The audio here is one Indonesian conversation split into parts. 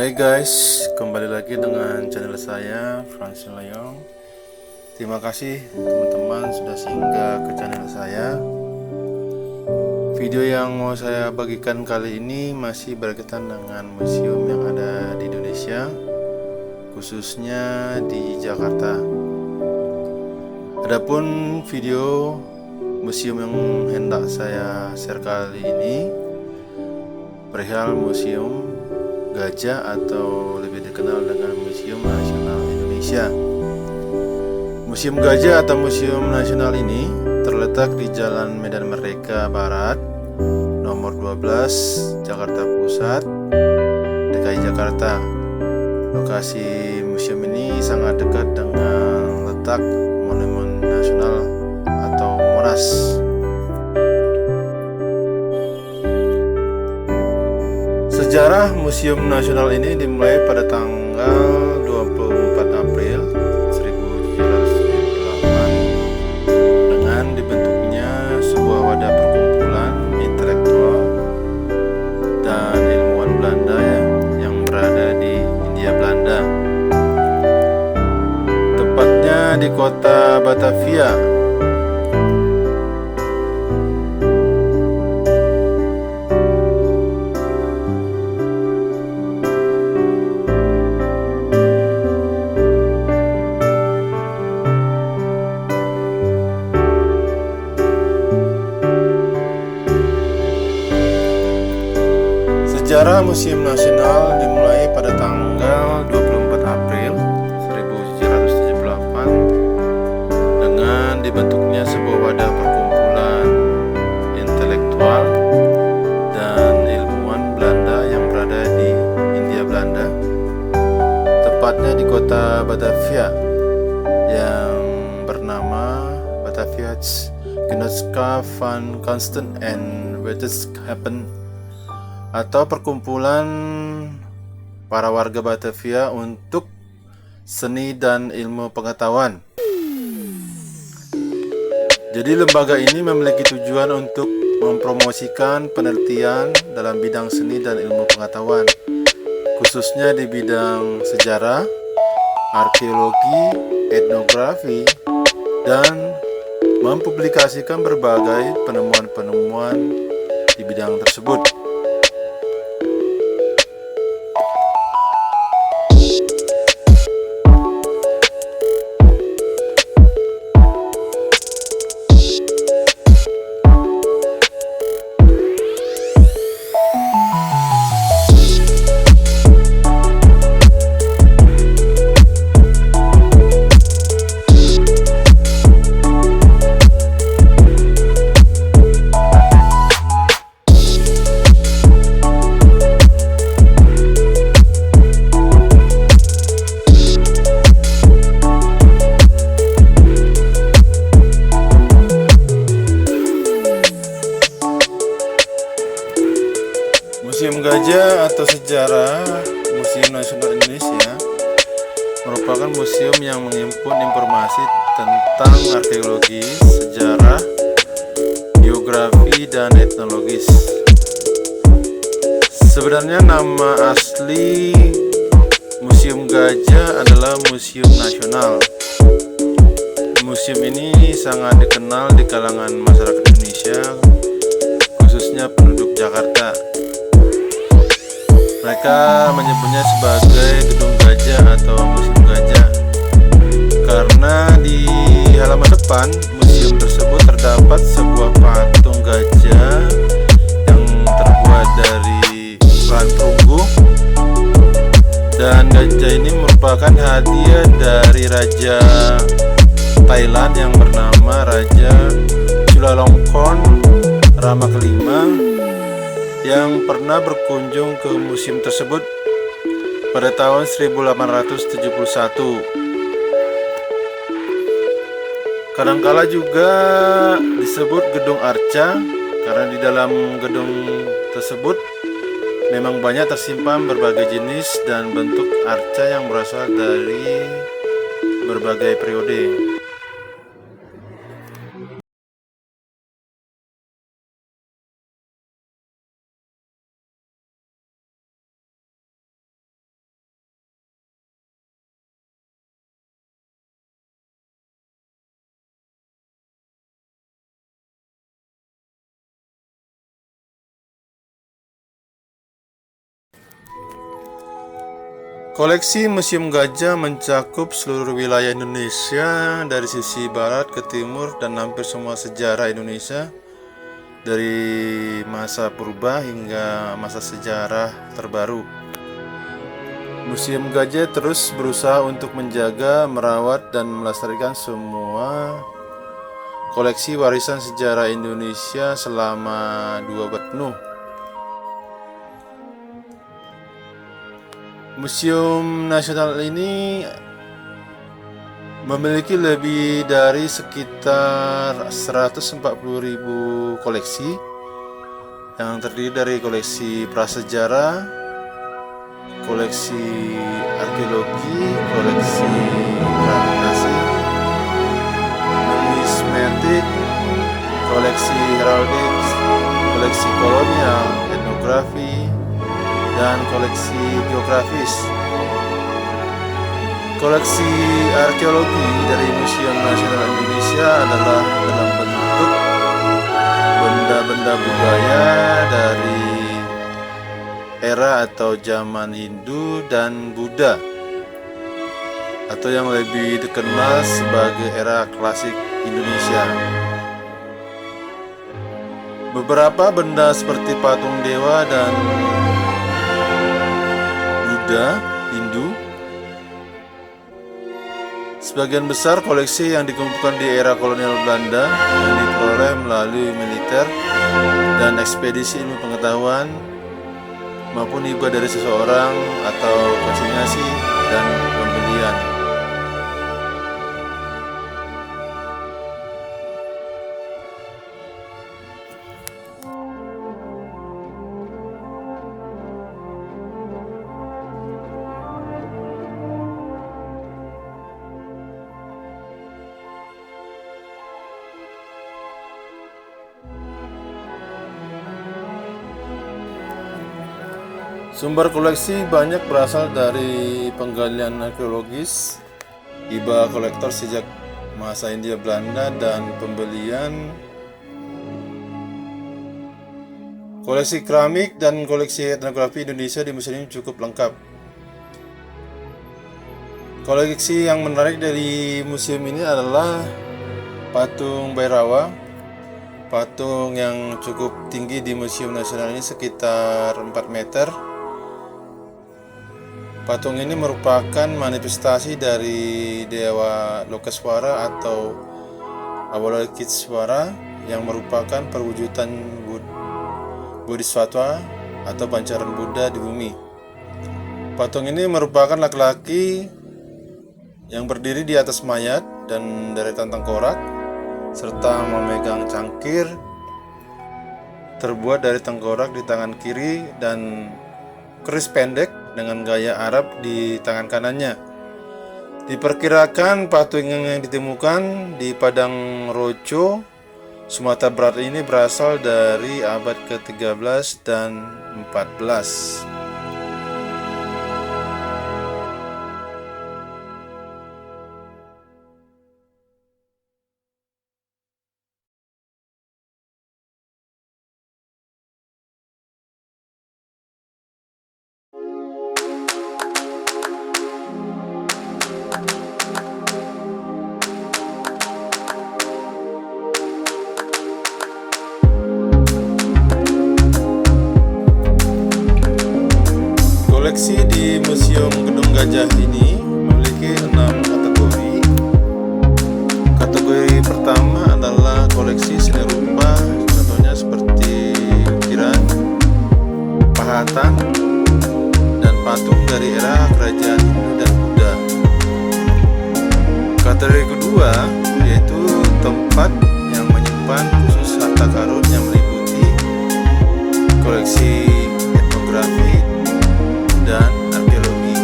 Hai guys, kembali lagi dengan channel saya Francis Leong. Terima kasih teman-teman sudah singgah ke channel saya. Video yang mau saya bagikan kali ini masih berkaitan dengan museum yang ada di Indonesia, khususnya di Jakarta. Adapun video museum yang hendak saya share kali ini perihal Museum Gajah atau lebih dikenal dengan Museum Nasional Indonesia. Museum Gajah atau Museum Nasional ini terletak di Jalan Medan Merdeka Barat, nomor 12, Jakarta Pusat, DKI Jakarta. Lokasi museum ini sangat dekat dengan letak Monumen Nasional atau Monas. Sejarah Museum Nasional ini dimulai pada tanggal 24 April 1778 dengan dibentuknya sebuah wadah perkumpulan intelektual dan ilmuwan Belanda yang berada di Hindia Belanda, tepatnya di kota Batavia. Sejarah Museum Nasional dimulai pada tanggal 24 April 1778 dengan dibentuknya sebuah wadah perkumpulan intelektual dan ilmuwan Belanda yang berada di Hindia Belanda, tepatnya di kota Batavia yang bernama Batavia's-Genootschap van Kunsten en Wetenschappen, atau perkumpulan para warga Batavia untuk seni dan ilmu pengetahuan. Jadi lembaga ini memiliki tujuan untuk mempromosikan penelitian dalam bidang seni dan ilmu pengetahuan, khususnya di bidang sejarah, arkeologi, etnografi, dan mempublikasikan berbagai penemuan-penemuan di bidang tersebut. Museum Gajah atau Sejarah Museum Nasional Indonesia merupakan museum yang menghimpun informasi tentang arkeologi, sejarah, geografi, dan etnologis. Sebenarnya nama asli Museum Gajah adalah Museum Nasional. Museum ini sangat dikenal di kalangan masyarakat Indonesia, khususnya penduduk Jakarta. Mereka menyebutnya sebagai Gedung Gajah atau Museum Gajah karena di halaman depan museum tersebut terdapat sebuah patung gajah yang terbuat dari bahan perunggu, dan gajah ini merupakan hadiah dari Raja Thailand yang bernama Raja Chulalongkorn Rama kelima, yang pernah berkunjung ke museum tersebut pada tahun 1871. Kadangkala juga disebut Gedung Arca karena di dalam gedung tersebut memang banyak tersimpan berbagai jenis dan bentuk arca yang berasal dari berbagai periode. Koleksi Museum Gajah mencakup seluruh wilayah Indonesia dari sisi barat ke timur dan hampir semua sejarah Indonesia dari masa purba hingga masa sejarah terbaru. Museum Gajah terus berusaha untuk menjaga, merawat, dan melestarikan semua koleksi warisan sejarah Indonesia selama 2 abad penuh. Museum Nasional ini memiliki lebih dari sekitar 140.000 koleksi yang terdiri dari koleksi prasejarah, koleksi arkeologi, koleksi keramik asing, numismatik, koleksi heraldik, koleksi kolonial, etnografi, dan koleksi geografis. Koleksi arkeologi dari Museum Nasional Indonesia adalah dalam bentuk benda-benda budaya dari era atau zaman Hindu dan Buddha, atau yang lebih dikenal sebagai era klasik Indonesia. Beberapa benda seperti patung dewa dan Hindu. Sebagian besar koleksi yang dikumpulkan di era kolonial Belanda yang diperoleh melalui militer dan ekspedisi ilmu pengetahuan maupun hibah dari seseorang atau konsinyasi dan pembelian. Sumber koleksi banyak berasal dari penggalian arkeologis, hibah kolektor sejak masa Hindia Belanda, dan pembelian. Koleksi keramik dan koleksi etnografi Indonesia di museum ini cukup lengkap. Koleksi yang menarik dari museum ini adalah patung Bhairawa. Patung yang cukup tinggi di Museum Nasional ini sekitar 4 meter. Patung ini merupakan manifestasi dari Dewa Lokeswara atau Avalokitesvara yang merupakan perwujudan Bodhisattva atau pancaran Buddha di bumi. Patung ini merupakan laki-laki yang berdiri di atas mayat dan deretan tengkorak serta memegang cangkir terbuat dari tengkorak di tangan kiri dan keris pendek dengan gaya Arab di tangan kanannya. Diperkirakan patung yang ditemukan di Padang Roco, Sumatera Barat ini berasal dari abad ke-13 dan 14. Koleksi di Museum Gedung Gajah ini memiliki 6 kategori. Kategori pertama adalah koleksi seni rupa, contohnya seperti ukiran, pahatan, dan patung dari era kerajaan Hindu dan Buddha. Kategori kedua yaitu tempat yang menyimpan khusus harta karun yang meliputi koleksi etnografi dan arkeologi.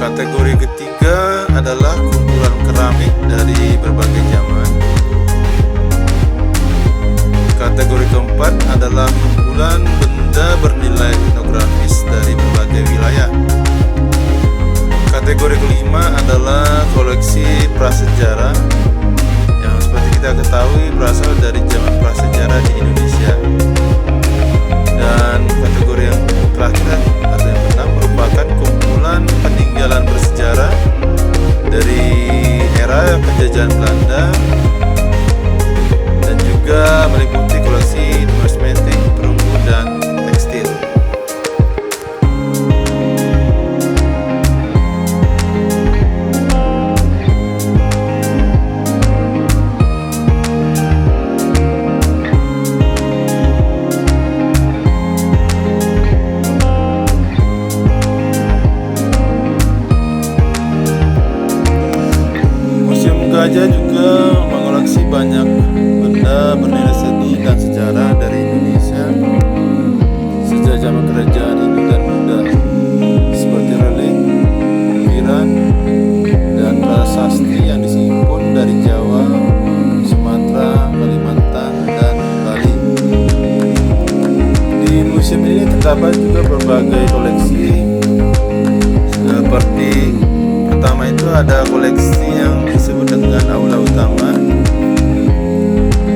Kategori ketiga adalah kumpulan keramik dari berbagai zaman. Kategori keempat adalah kumpulan benda bernilai etnografis dari berbagai wilayah. Kategori kelima adalah koleksi prasejarah yang seperti kita ketahui berasal dari zaman prasejarah di Indonesia. Dan kategori yang terakhir atau yang keenam merupakan juga meliputi koleksi numismatik, perunggu, dan tekstil. Gajah juga mengoleksi banyak benda bernilai seni dan sejarah dari Indonesia sejak zaman kerajaan Hindu dan Buddha, seperti relik, ukiran, dan prasasti yang disimpan dari Jawa, Sumatera, Kalimantan, dan Bali. Di museum ini terdapat juga berbagai koleksi, seperti pertama itu ada koleksi yang disebut dengan aula utama,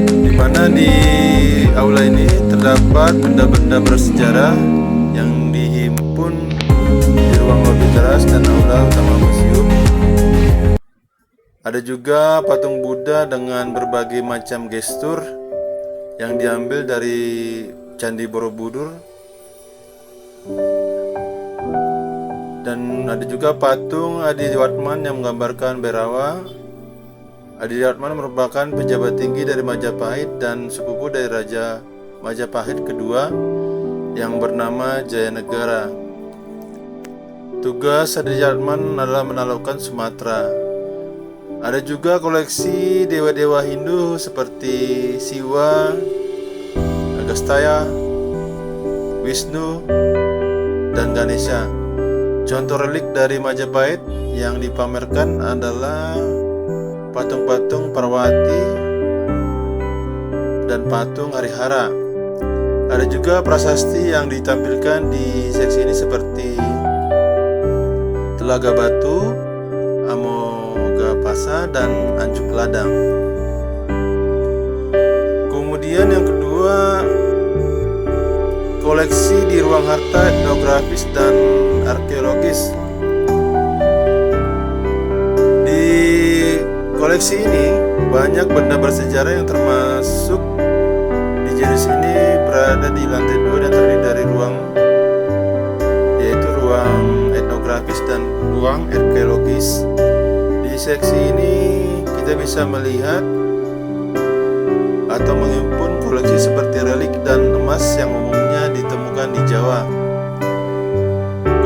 di mana di aula ini terdapat benda-benda bersejarah yang dihimpun di ruang lobby teras dan aula utama museum. Ada juga patung Buddha dengan berbagai macam gestur yang diambil dari Candi Borobudur. Dan ada juga patung Adiwatman yang menggambarkan Bhairawa. Adiwatman merupakan pejabat tinggi dari Majapahit dan sepupu dari Raja Majapahit kedua yang bernama Jayanegara. Tugas Adiwatman adalah menaklukkan Sumatera. Ada juga koleksi dewa-dewa Hindu seperti Siwa, Agastya, Wisnu, dan Ganesha. Contoh relik dari Majapahit yang dipamerkan adalah patung-patung Parwati dan patung Harihara. Ada juga prasasti yang ditampilkan di seksi ini seperti Telaga Batu, Amogapasa, dan Anjuk Ladang. Kemudian yang kedua, koleksi di ruang harta etnografis dan arkeologis. Di koleksi ini banyak benda bersejarah yang termasuk di jenis ini berada di lantai 2 dan terdiri dari ruang, yaitu ruang etnografis dan ruang arkeologis. Di seksi ini kita bisa melihat atau menghimpun koleksi seperti relik dan emas yang umumnya ditemukan di Jawa.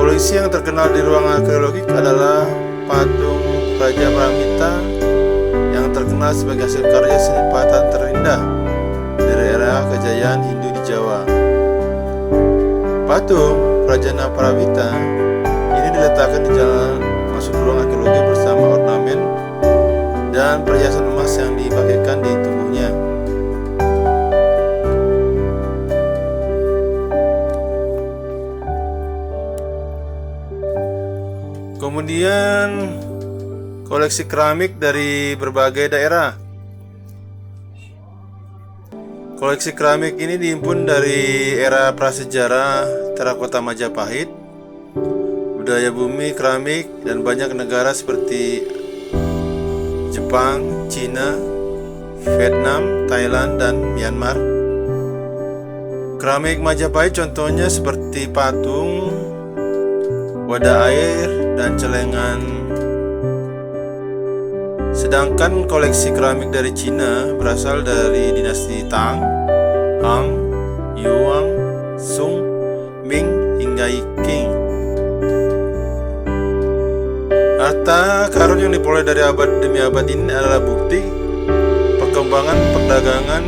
Koleksi yang terkenal di ruang arkeologi adalah patung Raja Pramita yang terkenal sebagai hasil karya seni patan terindah dari era kejayaan Hindu di Jawa. Patung Raja Pramita ini diletakkan di jalan masuk ruang arkeologi bersama ornamen dan perhiasan emas yang dipakaikan di tubuhnya. Kemudian koleksi keramik dari berbagai daerah. Koleksi keramik ini dihimpun dari era prasejarah terakota Majapahit, budaya bumi keramik, dan banyak negara seperti Jepang, Cina, Vietnam, Thailand, dan Myanmar. Keramik Majapahit contohnya seperti patung, wadah air, dan celengan. Sedangkan koleksi keramik dari Cina berasal dari dinasti Tang, Han, Yuan, Sung, Ming, hingga Qing. Harta karun yang diperoleh dari abad demi abad ini adalah bukti perkembangan perdagangan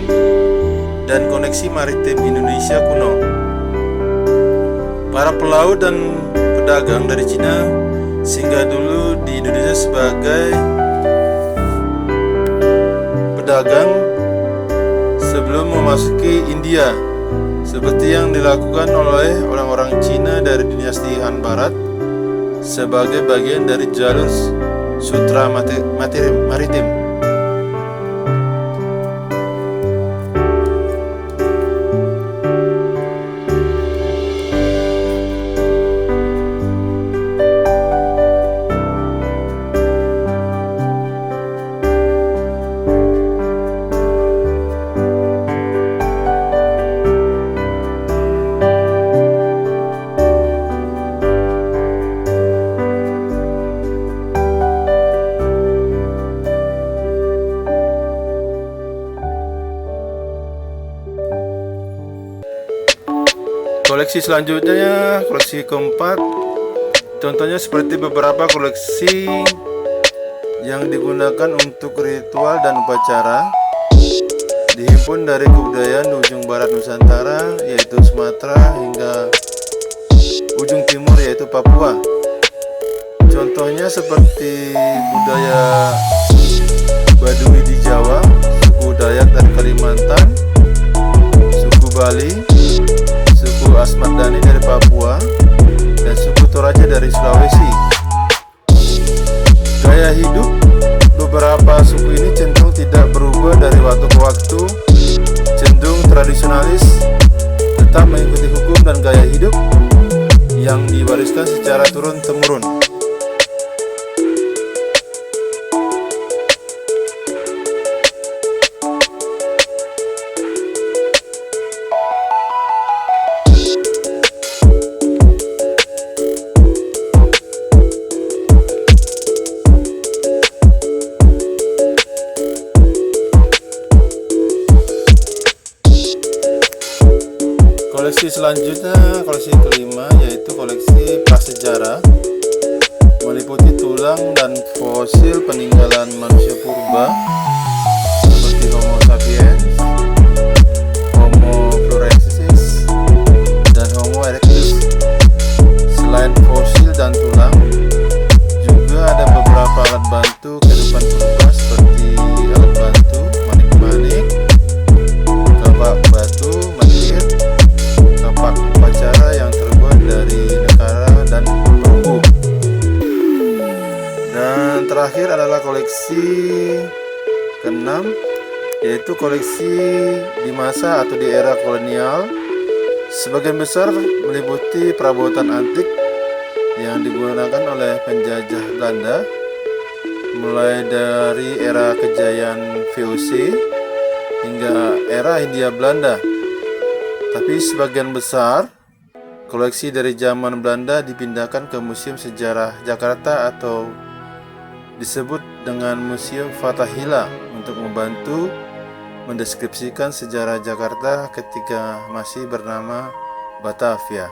dan koneksi maritim Indonesia kuno. Para pelaut dan pedagang dari Cina singgah dulu di Indonesia sebagai pedagang sebelum memasuki India, seperti yang dilakukan oleh orang-orang Cina dari dinasti Han Barat sebagai bagian dari jalur sutra maritim. Koleksi selanjutnya, koleksi keempat, contohnya seperti beberapa koleksi yang digunakan untuk ritual dan upacara, dihimpun dari kebudayaan di ujung barat Nusantara yaitu Sumatera hingga ujung timur yaitu Papua. Contohnya seperti budaya Baduy di Jawa, suku Dayak dari Kalimantan, suku Bali, suku Asmat-Dhani dari Papua, dan suku Toraja dari Sulawesi. Gaya hidup beberapa suku ini cenderung tidak berubah dari waktu ke waktu, cenderung tradisionalis, tetap mengikuti hukum dan gaya hidup yang diwariskan secara turun-temurun. Koleksi selanjutnya, koleksi kelima, yaitu koleksi prasejarah, meliputi tulang dan fosil peninggalan manusia purba seperti Homo sapiens, Homo florensis, dan Homo erectus. Selain fosil dan tulang, juga ada beberapa alat bantu kehidupan purba seperti alat bantu manik-manik, kapak batu, menir, kapak upacara yang terbuat dari nekara dan perunggu. Dan terakhir adalah koleksi keenam, yaitu koleksi di masa atau di era kolonial. Sebagian besar meliputi perabotan antik yang digunakan oleh penjajah Belanda, mulai dari era kejayaan VOC hingga era Hindia Belanda. Tapi sebagian besar koleksi dari zaman Belanda dipindahkan ke Museum Sejarah Jakarta atau disebut dengan Museum Fathahillah untuk membantu mendeskripsikan sejarah Jakarta ketika masih bernama Batavia.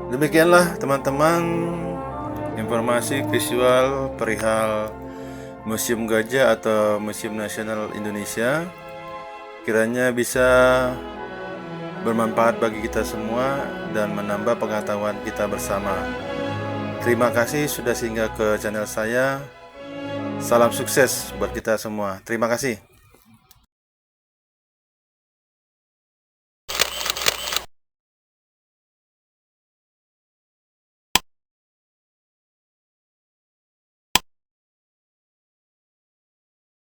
Demikianlah teman-teman informasi visual perihal Museum Gajah atau Museum Nasional Indonesia. Kiranya bisa bermanfaat bagi kita semua dan menambah pengetahuan kita bersama. Terima kasih sudah singgah ke channel saya. Salam sukses buat kita semua. Terima kasih.